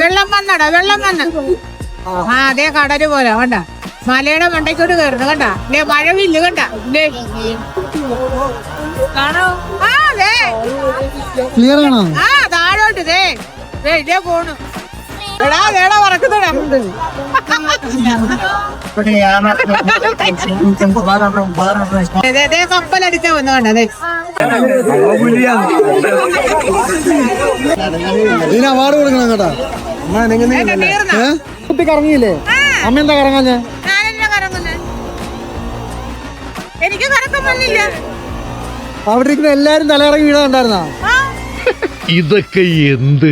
വെള്ളം വന്നടാ, വെള്ളം വന്ന്. അതേ കടല് പോലെ കണ്ട, മലയുടെ മണ്ടയ്ക്കോട്ട് കയറുന്നു കണ്ട, മഴവില്ല കണ്ട. കാണോ? താഴോട്ട് ഇതേ പോണു. എടാ വേള പറക്കുന്നടാ. കപ്പലടിച്ച വന്നു കണ്ട. അവാർഡ് കൊടുക്കണം കേട്ടാ. കുട്ടി കറങ്ങിയില്ലേ? അമ്മ എന്താ കറങ്ങാഞ്ഞ? എനിക്ക് കറക്കം വന്നില്ല. അവിടെ ഇരിക്കുന്ന എല്ലാരും തലയിറങ്ങി വീഴാണ്ടായിരുന്നാ? ഇതൊക്കെ എന്ത്?